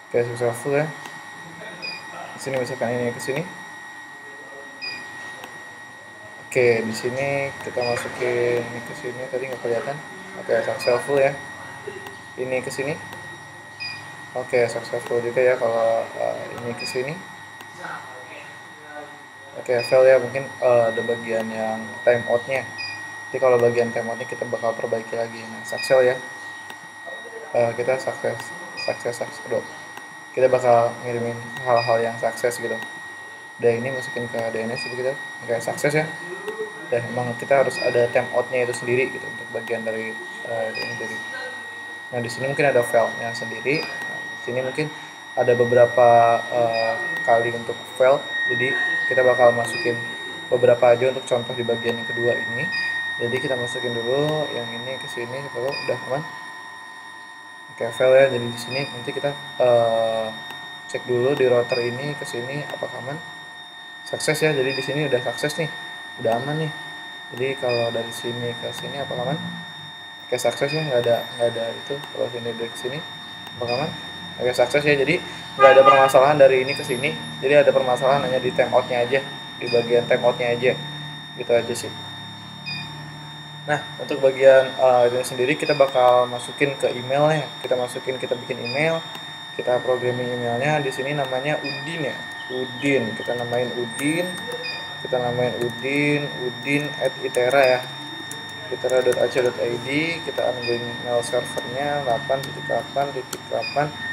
Oke, successful ya. Di sini misalkan ini ke sini. Oke, di sini kita masukin ini ke sini, tadi nggak kelihatan. Oke, successful ya. Ini ke sini. Oke, successful juga ya kalau ini ke sini. Oke, fail ya, mungkin ada bagian yang timeoutnya. Jadi kalau bagian timeoutnya kita bakal perbaiki lagi. Nah, success ya. Kita sukses. Kita bakal ngirimin hal-hal yang sukses gitu. Udah ini masukin ke DNS itu kita kayak sukses ya. Dan emang kita harus ada timeoutnya itu sendiri gitu untuk bagian dari ini dari. Nah, di sini mungkin ada failnya sendiri. Nah, di sini mungkin ada beberapa kali untuk fail. Jadi kita bakal masukin beberapa aja untuk contoh di bagian yang kedua ini. Jadi kita masukin dulu yang ini ke sini, kalau udah aman. Oke, fail ya. Jadi di sini nanti kita cek dulu di router ini ke sini apakah aman. Sukses ya. Jadi di sini udah sukses nih. Udah aman nih. Jadi kalau dari sini ke sini apakah aman? Oke, sukses ya, nggak ada itu. Kalau sini dari sini apakah aman? Oke, sukses ya. Jadi nggak ada permasalahan dari ini ke sini. Jadi ada permasalahan hanya di timeoutnya aja, di bagian timeoutnya aja. Gitu aja sih. Nah, untuk bagian ini sendiri kita bakal masukin ke emailnya. Kita bikin email, kita programming emailnya. Di sini namanya Udin ya, Udin. Kita namain Udin @itera ya, itera.ac.id. Kita ambil email servernya 8.8.8.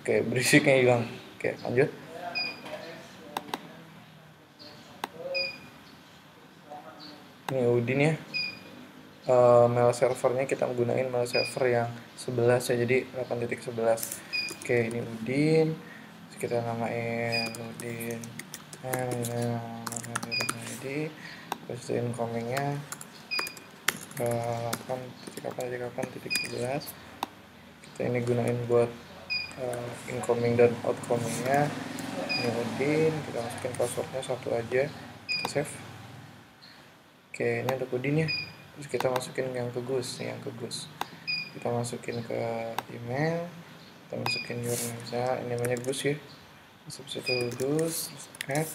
Oke, berisiknya hilang. Oke, lanjut. Ini Udin ya. Mail servernya kita menggunakan mail server yang 11 ya, jadi 8.11. Oke, ini Udin. Kita namain Udin ID. Terus incomingnya 8.8.11. Kita ini gunain buat incoming dan outcomingnya. Ini Udin, kita masukin passwordnya satu aja, kita save. Oke, ini untuk Udin ya. Terus kita masukin yang ke Gus, kita masukin ke email, kita masukin username saya, ini namanya Gus ya. Habis itu Gus add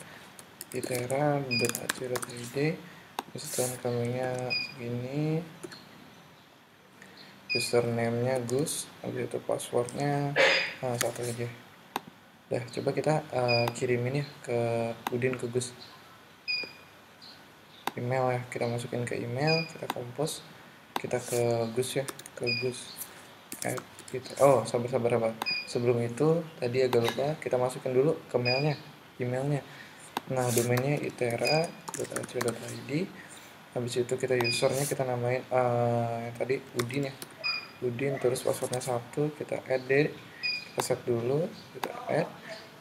itera.ac.id. Terus incomingnya segini, username-nya Gus, habis itu passwordnya satu aja. Udah, coba kita kirimin ya ke Udin, ke Gus. Email ya, kita masukin ke email, kita compose, kita ke Gus ya, ke Gus gitu. Oh, sabar. Sebelum itu tadi agak lupa, kita masukin dulu ke emailnya. Nah, domainnya itera.ac.id. Habis itu kita usernya kita namain yang tadi Udin ya. Udin, terus passwordnya 1, kita add deh. Kita set dulu, kita add.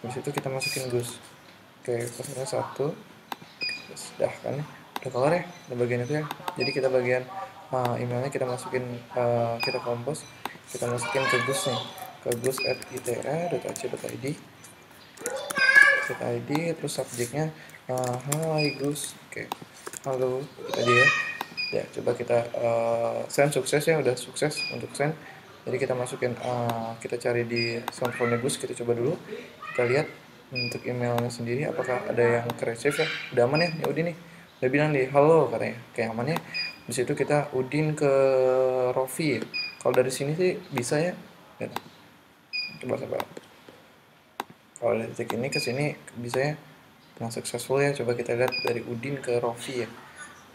Habis itu kita masukin Gus. Oke, passwordnya 1. Terus dah kan ya. Udah keluar ya, di bagian itu ya. Jadi kita bagian emailnya kita masukin, kita kompos, kita masukin ke Gus nih, ke gus@itera.ac.id. .id, terus subjeknya hai Gus. Oke, halo tadi ya. Ya, coba kita send sukses ya, udah sukses untuk send. Jadi kita masukin, kita cari di smartphone Gus, kita coba dulu. Kita lihat untuk emailnya sendiri apakah ada yang ke receive ya. Udah aman ya, ya Udin nih. Udah bilang di halo katanya, kayak aman ya. Di situ kita Udin ke Rofi. Kalau dari sini sih bisa ya. Lihat. Coba. Kalau dari titik ini ke sini bisa ya. Nah, successful ya. Coba kita lihat dari Udin ke Rofi ya.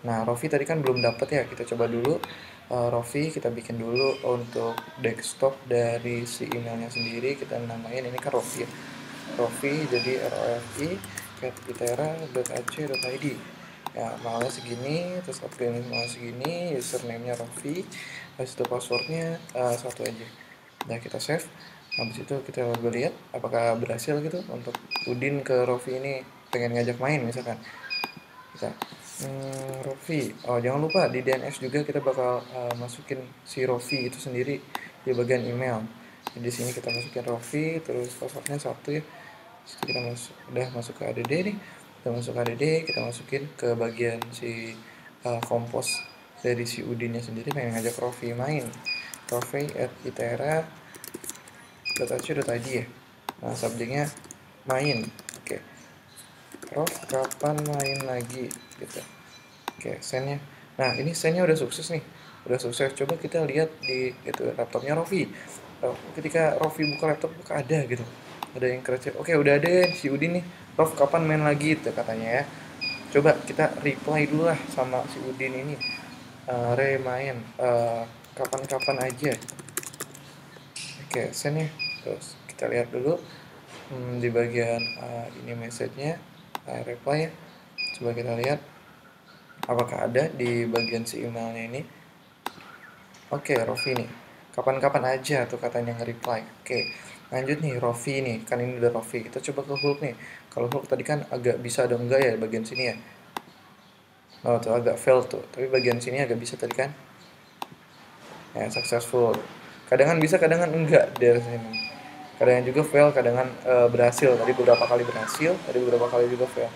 Nah, Rofi tadi kan belum dapat ya. Kita coba dulu Rofi, kita bikin dulu untuk desktop dari si emailnya sendiri. Kita namain ini kan Rofi ya. Rofi jadi rofi@itera.ac.id. Ya, malnya segini, terus admin malnya segini, username-nya Rofi, habis itu passwordnya satu aja. Nah, kita save. Habis itu kita lihat apakah berhasil gitu untuk Udin ke Rofi ini pengen ngajak main misalkan. Kita Rofi. Oh, jangan lupa di DNS juga kita bakal masukin si Rofi itu sendiri di bagian email. Jadi di sini kita masukin Rofi, terus passwordnya 1 ya. Terus kita udah masuk ke ADD nih. Kita masuk ke ADD, kita masukin ke bagian si kompos dari si Udinnya sendiri pengen ngajak Rofi main. rofi@itera.ac.id ya. Nah, subjeknya main. Oke. Rof, kapan main lagi gitu. Oke, sendnya. Nah, ini sendnya udah sukses nih. Udah sukses. Coba kita lihat di itu laptopnya Rofi. Ketika Rofi buka laptop, buka ada gitu. Ada yang krecek. Oke, udah ada si Udin nih. Rof, kapan main lagi itu katanya ya. Coba kita reply dulu lah sama si Udin ini. Main kapan-kapan aja. Oke, sendnya. Terus kita lihat dulu di bagian ini message-nya, reply ya. Coba kita lihat apakah ada di bagian si emailnya ini. Oke, Rofi nih. Kapan-kapan aja tuh katanya nge-reply. Oke, lanjut nih Rofi nih. Kan ini udah Rofi. Kita coba ke Hulk nih. Kalau Hulk tadi kan agak bisa ada enggak ya bagian sini ya. Oh, tuh agak fail tuh. Tapi bagian sini agak bisa tadi kan. Ya, successful. Kadang kan bisa, kadang kan enggak dari sini. Kadang juga fail, kadang kan berhasil. Tadi beberapa kali berhasil, tadi beberapa kali juga fail.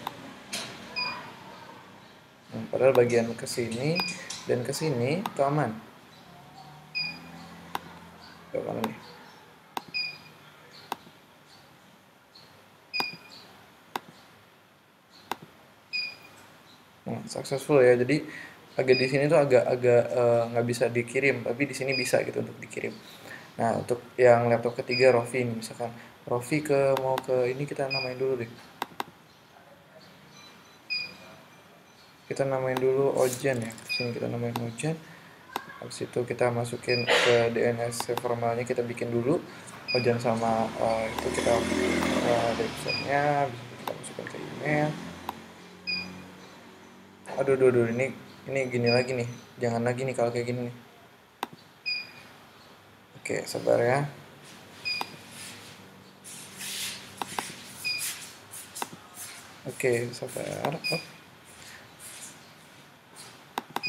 Padahal bagian kesini dan kesini itu aman. Mana nih? Nah, successful ya. Jadi agak di sini tuh agak nggak bisa dikirim, tapi di sini bisa gitu untuk dikirim. Nah, untuk yang laptop ketiga Rofi ini misalkan Rofi mau ke ini kita namain dulu deh. Kita namain dulu Ojan ya. Sini kita namain Ojan. Habis itu kita masukin ke DNS formalnya, kita bikin dulu Ojan sama itu kita websitenya, bisa kita masukkan ke email. Aduh, ini gini lagi nih, jangan lagi nih kalau kayak gini nih. Oke, sabar ya. Oke, sabar.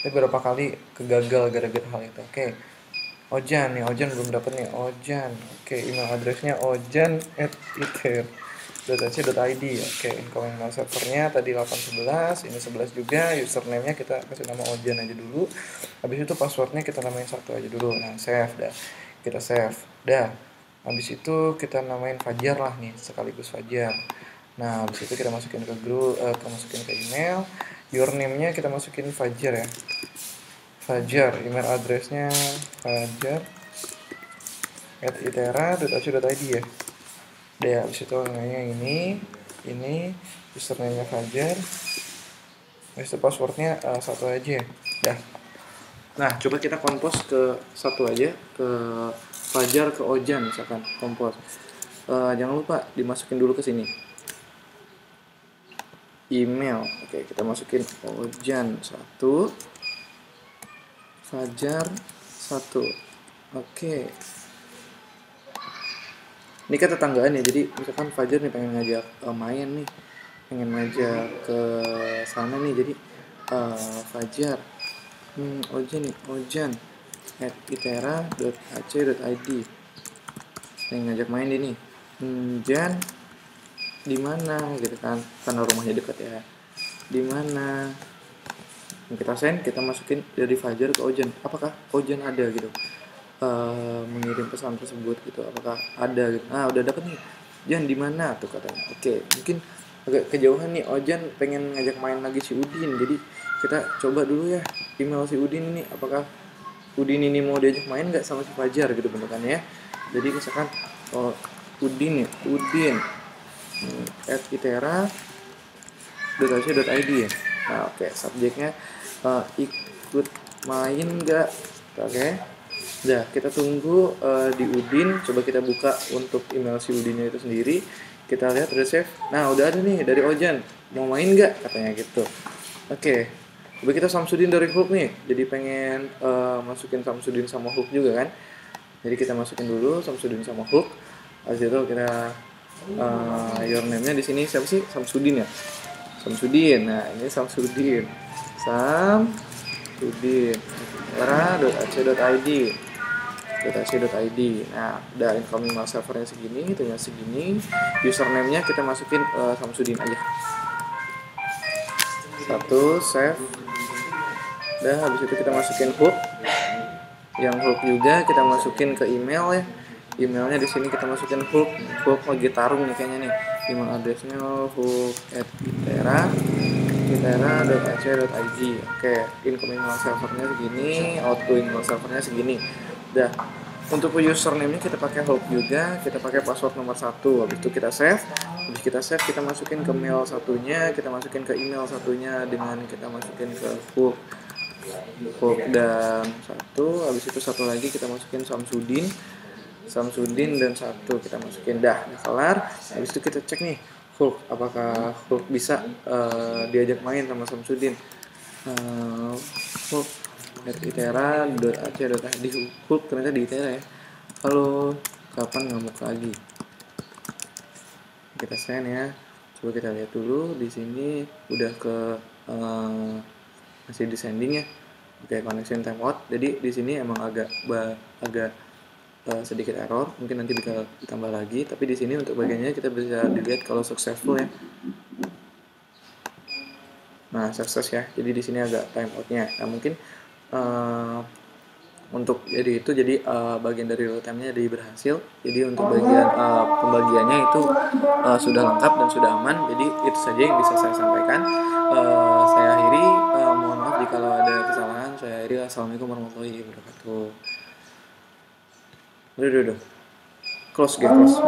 Ini berapa kali kegagal gara-gara hal itu. Oke. Ojan belum dapat nih. Ojan. Oke, email addressnya ojan@iter.ac.id. Oke, incoming email servernya tadi 811, ini 11 juga. Username-nya kita kasih nama Ojan aja dulu. Habis itu passwordnya kita namain 1 aja dulu. Nah, save dah. Kita save. Dah. Habis itu kita namain Fajar lah nih, sekaligus Fajar. Nah, habis itu kita masukin ke grup, kita masukin ke email. Username-nya kita masukin Fajar ya. Fajar, email addressnya fajar@itera.ac.id ya. Deh, habis itu namanya ini username-nya Fajar. Habis itu passwordnya 1 aja ya. Dah. Nah, coba kita kompos ke 1 aja ke Fajar ke Ojan misalkan kompos. Jangan lupa dimasukin dulu ke sini email. Oke, kita masukin Ojan 1, Fajar 1. Oke, ini kan tetanggaan ya, jadi misalkan Fajar nih pengen ngajak main nih, pengen ngajak ke sana nih, jadi Fajar Ojan nih, Ojan @itera.ac.id pengen ngajak main deh nih. Jan di mana gitu kan, karena rumahnya dekat ya, di mana. Kita send, kita masukin dari Fajar ke Ojan, apakah Ojan ada gitu mengirim pesan tersebut gitu, apakah ada gitu. Nah, udah dapet nih, Jan di mana tuh katanya. Oke, mungkin agak kejauhan nih, Ojan pengen ngajak main lagi si Udin, jadi kita coba dulu ya email si Udin ini, apakah Udin ini mau diajak main nggak sama si Fajar gitu bentukannya ya. Jadi misalkan Udin ya, Udin @itera.ac.id ya. Nah, oke, subjeknya ikut main nggak. Oke, udah, kita tunggu di Udin. Coba kita buka untuk email si Udinnya itu sendiri, kita lihat udah save. Nah, udah ada nih dari Ojan, mau main nggak katanya gitu. Oke, coba kita Samsudin dari Hook nih, jadi pengen masukin Samsudin sama Hook juga kan. Jadi kita masukin dulu Samsudin sama Hook. Habis itu kita your name-nya di sini siapa sih? Samsudin ya. Samsudin. Nah, ini Samsudin. Samsudin. era.ac.id. Nah, udah incoming mail servernya segini, itunya segini. Username-nya kita masukin Samsudin aja. 1, save. Udah, habis itu kita masukin Hook. Yang Hook juga kita masukin ke email ya. Emailnya di sini kita masukin Hook lagi tarung nih kayaknya nih. Email addressnya hook@itera.ac.id. Oke, incoming mail servernya segini, outgoing mail servernya segini. Udah, untuk username-nya kita pakai Hook juga, kita pakai password nomor 1. Habis itu kita save. Habis kita save, kita masukin ke mail satunya, kita masukin ke email satunya dengan kita masukin ke Hook dan 1. Habis itu satu lagi kita masukin Samsudin dan 1 kita masukin. Dah kelar. Habis itu kita cek nih Hook, apakah Hook bisa diajak main sama Samsudin. Hook @itera.ac.id. Hook ternyata di Itera ya. Halo, kapan ngamuk lagi? Kita send ya. Coba kita lihat dulu di sini udah ke masih di sending ya. Oke, connection timeout. Jadi di sini emang agak sedikit error, mungkin nanti bisa ditambah lagi, tapi di sini untuk bagiannya kita bisa dilihat kalau successful ya. Nah, sukses ya. Jadi di sini agak timeoutnya. Nah, mungkin untuk jadi itu, jadi bagian dari real time-nya jadi berhasil. Jadi untuk bagian pembagiannya itu sudah lengkap dan sudah aman. Jadi itu saja yang bisa saya sampaikan. Saya akhiri, mohon maaf jika ada kesalahan. Saya akhiri. Assalamualaikum warahmatullahi wabarakatuh. Udah. Close, mana close?